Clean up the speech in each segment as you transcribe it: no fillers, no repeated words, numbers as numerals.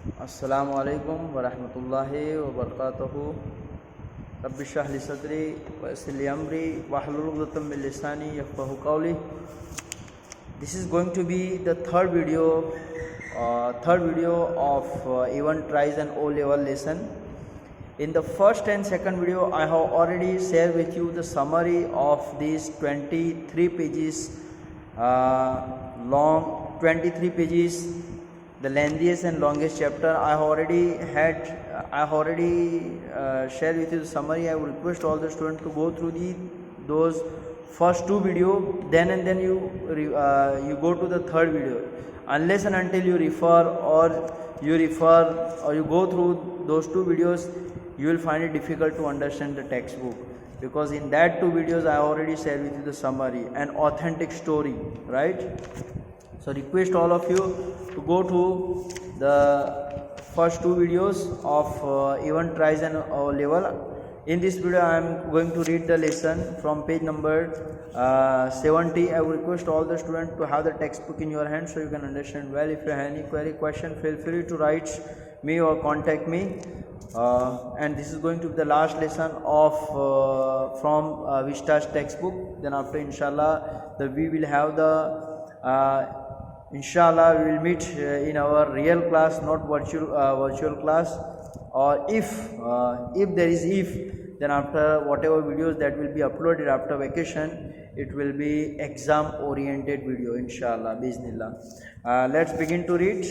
अस्सलामु अलैकुम वरहमतुल्लाहि वबरकातुहू। रब्बि इश्रह ली सदरी व यस्सिर ली अमरी वहलुल उक़दतम मिन लिसानी यफ़क़हू क़ौली। This is going to be the third video of even tries and O level lesson. In the first and second video, I have already shared with you the summary of these 23 pages long, 23 pages, the lengthiest and longest chapter. I have already shared with you the summary. I would request all the students to go through those first two video, then you go to the third video. Unless and until you refer or you go through those two videos, you will find it difficult to understand the textbook, because in that two videos I already shared with you the summary and authentic story, right? So request all of you to go to the first two videos of even tries and level. In this video I am going to read the lesson from page number 70. I would request all the students to have the textbook in your hand so you can understand well. If you have any query, question, feel free to write me or contact me. And this is going to be the last lesson of from Vista's textbook. Then after, inshallah, we will have the inshallah we will meet in our real class, not virtual class. Or if then after whatever videos that will be uploaded after vacation, it will be exam oriented video, inshallah, bismillah. Let's begin to read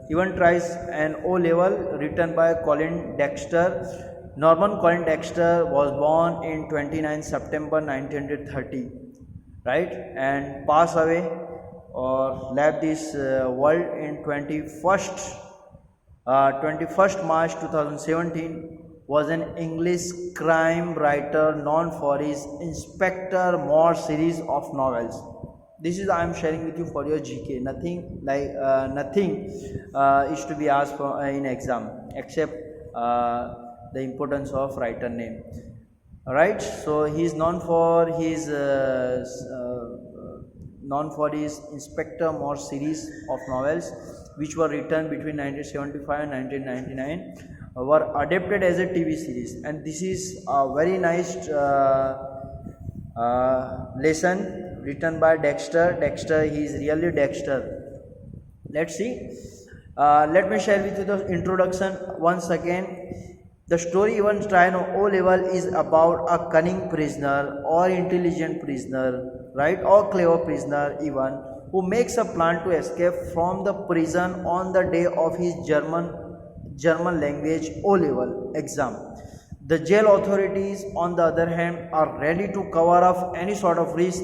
Even Tries and O level, written by Colin Dexter. Norman Colin Dexter was born in 29 September 1930, right, and passed away or left this world in 21st March 2017. Was an English crime writer known for his Inspector Morse series of novels. This is I am sharing with you for your GK. Nothing is to be asked for in exam except the importance of writer name. Alright, so he is known for his Inspector Morse series of novels, which were written between 1975 and 1999, were adapted as a TV series. And this is a very nice lesson written by Dexter. He is really Dexter. Let's see. Let me share with you the introduction once again. The story Even Tries and O level is about a cunning prisoner or intelligent prisoner, right, or clever prisoner even, who makes a plan to escape from the prison on the day of his German language O level exam. The jail authorities, on the other hand, are ready to cover up any sort of risk.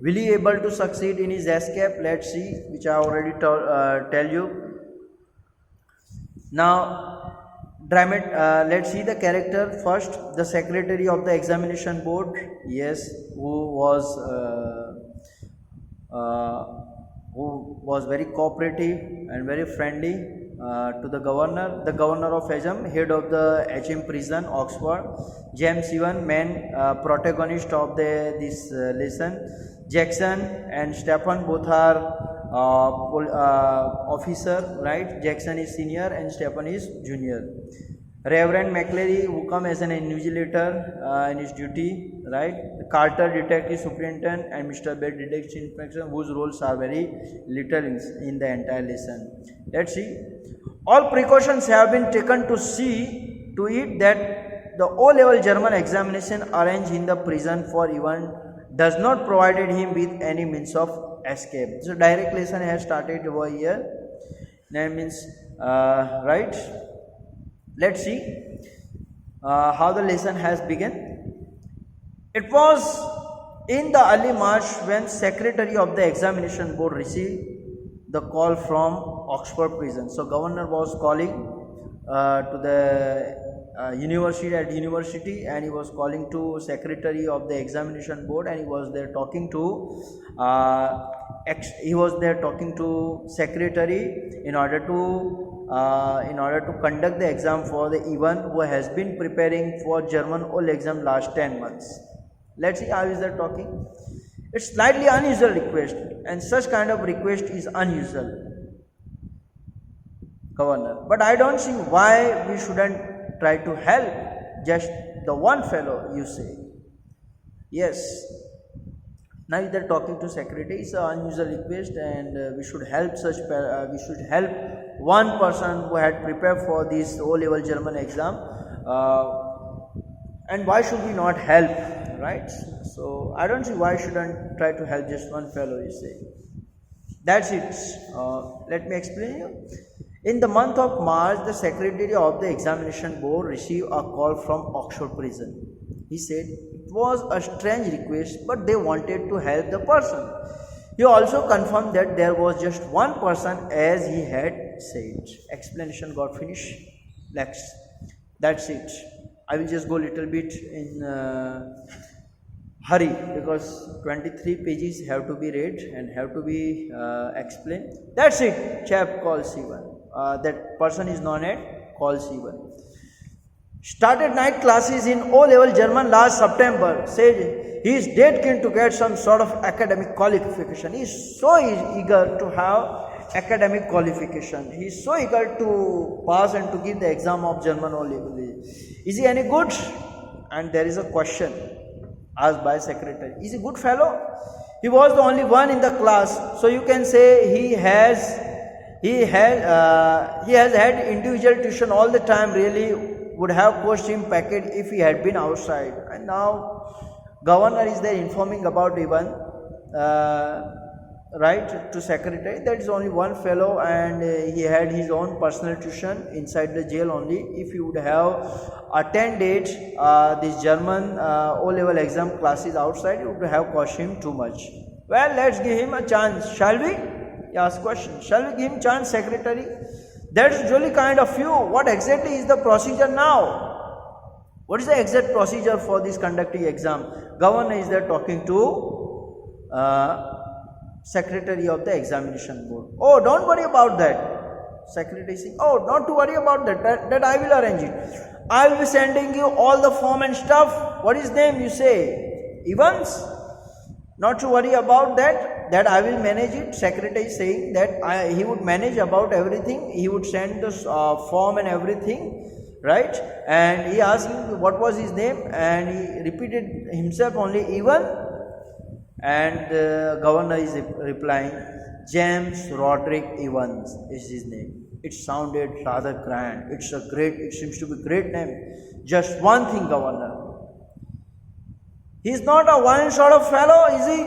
Will he able to succeed in his escape? Let's see, which I already tell you. Now, let's see the character first. The secretary of the examination board, yes, who was very cooperative and very friendly to the governor of Hejam, head of the Hejam prison, Oxford. James Ewan, main protagonist of this lesson. Jackson and Stephen both are officer, right? Jackson is senior and Stephen is junior. Reverend McCleary, who come as an invigilator in his duty, right? Carter, detective superintendent, and Mr. Bed, detective inspector, whose roles are very little in the entire lesson. Let's see. All precautions have been taken to see to it that the O-level German examination arranged in the prison for Even does not provided him with any means of escape. So direct lesson has started over here. That means right. Let's see how the lesson has begun. It was in the early March when secretary of the examination board received the call from Oxford prison. So governor was calling to the university, and he was calling to secretary of the examination board, and he was there talking to secretary in order to conduct the exam for the Even, who has been preparing for German O exam last 10 months. Let's see how is that talking. It's slightly unusual request, and such kind of request is unusual. governor. But I don't see why we shouldn't try to help just the one fellow, you say. Yes. Now they're talking to secretary. It's an unusual request, and we should help we should help one person who had prepared for this O-level German exam. And why should we not help, right? So I don't see why shouldn't try to help just one fellow, you say. That's it. Let me explain you. In the month of March, the secretary of the examination board received a call from Oxford prison. He said it was a strange request, but they wanted to help the person. He also confirmed that there was just one person as he had said. Explanation got finished. Next. That's it. I will just go a little bit in hurry because 23 pages have to be read and have to be explained. That's it. Chap called C1. That person is known as called C1. Started night classes in O-level German last September. Said he is dead keen to get some sort of academic qualification. He is so eager to have academic qualification. He is so eager to pass and to give the exam of German O-level. Is he any good? And there is a question asked by secretary. Is he good fellow? He was the only one in the class, so you can say he has had individual tuition all the time. Really would have coached him packet if he had been outside. And now governor is there informing about even right to secretary that is only one fellow, and he had his own personal tuition inside the jail only. If he would have attended this German O-level exam classes outside, it would have cost him too much. Well, let's give him a chance, shall we? He asked question. Shall we give him chance, secretary? That's really kind of you. What exactly is the procedure now? What is the exact procedure for this conducting exam? Governor is there talking to secretary of the examination board. Oh, don't worry about that. Secretary saying, oh, not to worry about that. That I will arrange it. I will be sending you all the form and stuff. What is name you say? Evans? Not to worry about that. That I will manage it. Secretary is saying that he would manage about everything. He would send the form and everything, right? And he asked him what was his name, and he repeated himself only Evan. And the governor is replying, James Roderick Evans is his name. It sounded rather grand. It seems to be a great name. Just one thing, governor. He is not a violent sort of fellow, is he?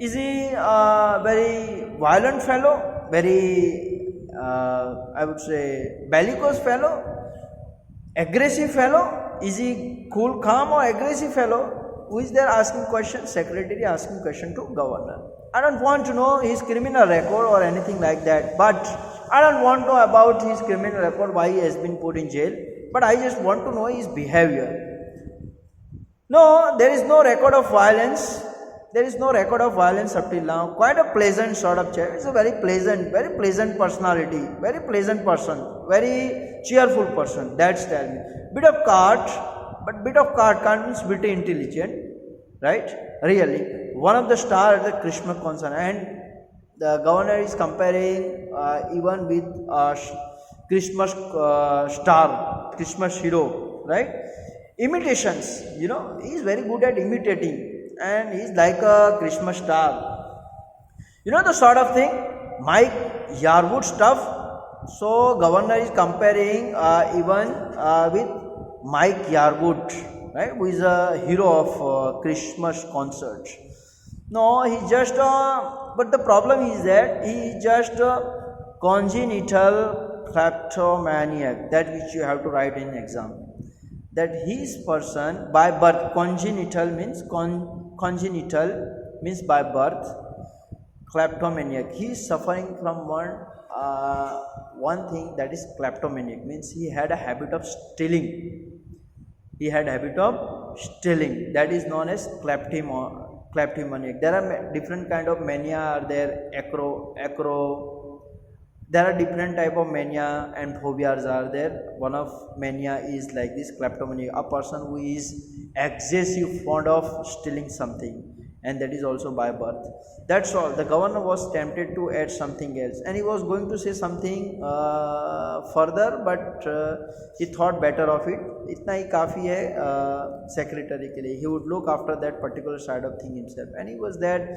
Is he a very violent fellow? Very, I would say, bellicose fellow? Aggressive fellow? Is he cool, calm or aggressive fellow? Who is there asking questions? Secretary asking question to governor. I don't want to know his criminal record or anything like that, but I don't want to know about his criminal record, why he has been put in jail, but I just want to know his behavior. No, there is no record of violence. There is no record of violence up till now. Quite a pleasant sort of chap. It's a very pleasant personality, very pleasant person, very cheerful person. That's tell me. Bit of cart, but bit of cart can't means bit intelligent, right? Really, one of the stars at the Christmas concert, and the governor is comparing even with Christmas star, Christmas hero, right? Imitations, he is very good at imitating, and he is like a Christmas star. The sort of thing, Mike Yarwood stuff. So governor is comparing even with Mike Yarwood, right, who is a hero of Christmas concert. No, he just, but the problem is that he is just a congenital kleptomaniac, that which you have to write in exam. That his person by birth, congenital means by birth, kleptomaniac. He is suffering from one thing, that is kleptomaniac, means he had a habit of stealing. That is known as kleptomaniac. There are different kind of mania are there, there are different type of mania and phobias are there. One of mania is like this, kleptomania, a person who is excessive fond of stealing something, and that is also by birth. That's all. The governor was tempted to add something else, and he was going to say something further, but he thought better of it. इतना ही काफ़ी है secretary के लिए. He would look after that particular side of thing himself, and he was that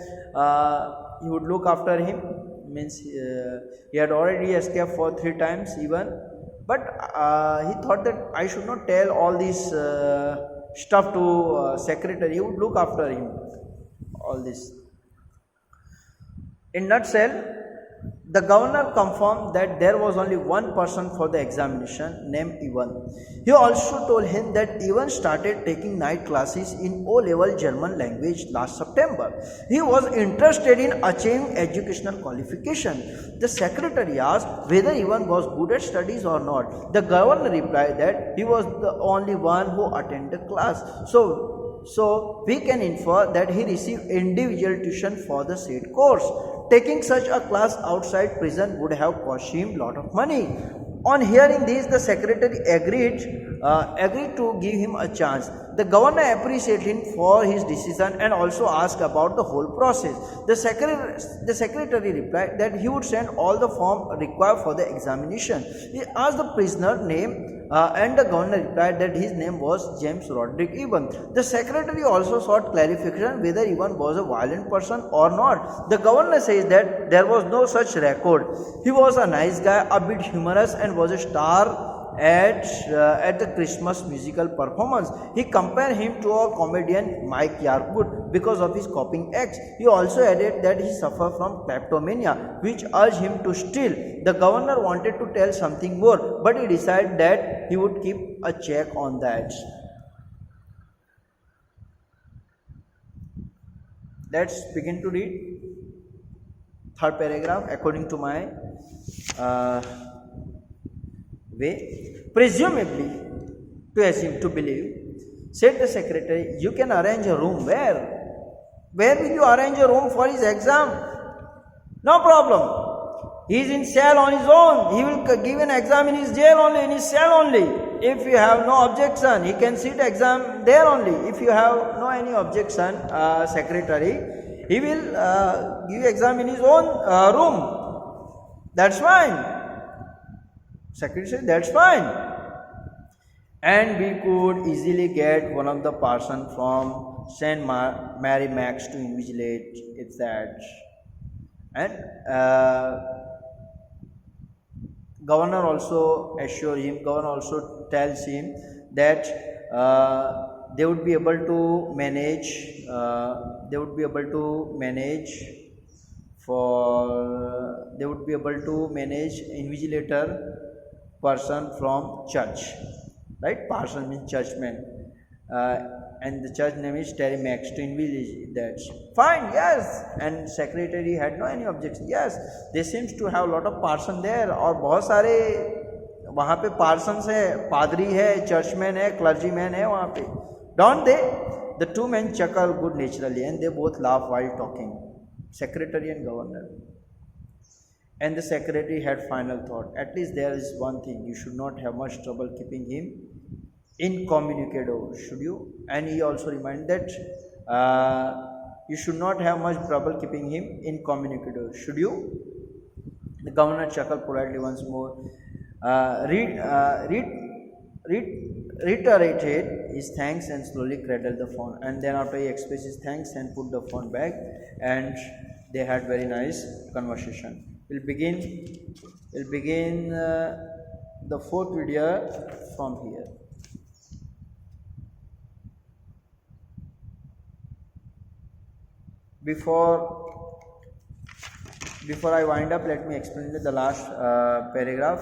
he would look after him. Means he had already escaped for 3 times even, but he thought that I should not tell all this stuff to secretary. He would look after him all this. In nutshell, the governor confirmed that there was only one person for the examination named Ivan. He also told him that Ivan started taking night classes in O-level German language last September. He was interested in achieving educational qualification. The secretary asked whether Ivan was good at studies or not. The governor replied that he was the only one who attended the class. So we can infer that he received individual tuition for the said course. Taking such a class outside prison would have cost him lot of money. On hearing this, the secretary agreed to give him a chance. The governor appreciated him for his decision and also asked about the whole process. The secretary replied that he would send all the form required for the examination. He asked the prisoner name and the governor replied that his name was James Roderick Ivan. The secretary also sought clarification whether Ivan was a violent person or not. The governor says that there was no such record. He was a nice guy, a bit humorous, and was a star at the Christmas musical performance. He compared him to a comedian Mike Yarwood because of his copying acts. He also added that he suffered from kleptomania, which urged him to steal. The governor wanted to tell something more, but he decided that he would keep a check on that. Let's begin to read third paragraph according to my way. Presumably, to believe, said the secretary, you can arrange a room. Where will you arrange a room for his exam? No problem. He is in cell on his own. He will give an exam in his jail only, in his cell only. If you have no objection, he can sit exam there only. If you have no any objection, secretary, he will give exam in his own room. That's fine. Secretary said, that's fine. And we could easily get one of the person from St. Mary Max to invigilate if that. And governor also tells him that they would be able to manage invigilator person from church, right? Parson means churchman, and the church name is Terry Max to invigilate that. Fine, yes. And secretary had no any objection. Yes, they seems to have a lot of parson there, और बहुत सारे वहाँ पे parsons है, पादरी है, churchman है, clergyman है वहाँ पे. Don't they? The two men chuckle good naturally and they both laugh while talking. Secretary and governor. And the secretary had final thought. At least there is one thing. You should not have much trouble keeping him incommunicado, should you? And he also reminded that you should not have much trouble keeping him incommunicado, should you? The governor chuckled politely once more, reiterated his thanks and slowly cradled the phone. And then after he expressed his thanks and put the phone back, and they had very nice conversation. We'll begin the fourth video from here. Before I wind up, let me explain the last paragraph.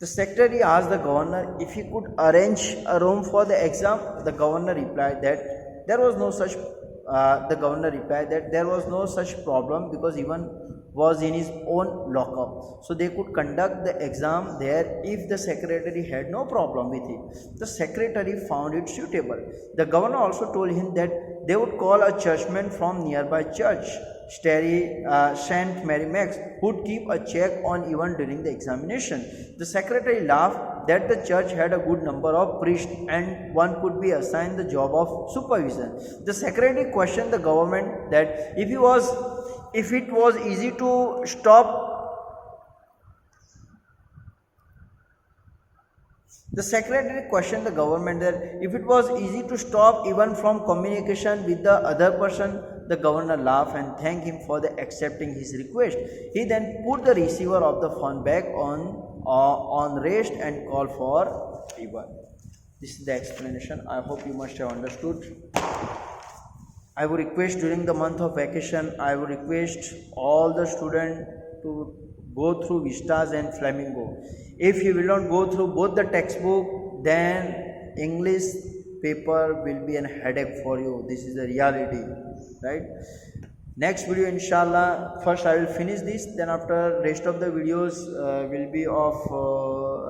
The secretary asked the governor if he could arrange a room for the exam. The governor replied that there was no such problem because even was in his own lockup, so they could conduct the exam there if the secretary had no problem with it. The secretary found it suitable. The governor also told him that they would call a churchman from nearby church, St. Mary Max, who would keep a check on Ivan during the examination. The secretary laughed that the church had a good number of priests and one could be assigned the job of supervision. The secretary questioned the government that if it was easy to stop. The secretary questioned the government that if it was easy to stop even from communication with the other person. The governor laughed and thanked him for accepting his request. He then put the receiver of the phone back on rest and called for fever. This is the explanation. I hope you must have understood. I would request during the month of vacation, I would request all the students to go through Vistas and Flamingo. If you will not go through both the textbook, then English paper will be a headache for you. This is the reality, right? Next video inshallah, first I will finish this, then after rest of the videos will be of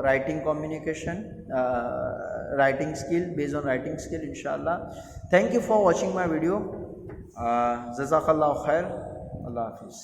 writing communication, writing skill, based on writing skill inshallah. Thank you for watching my video. Jazakallah khair. Allah Hafiz.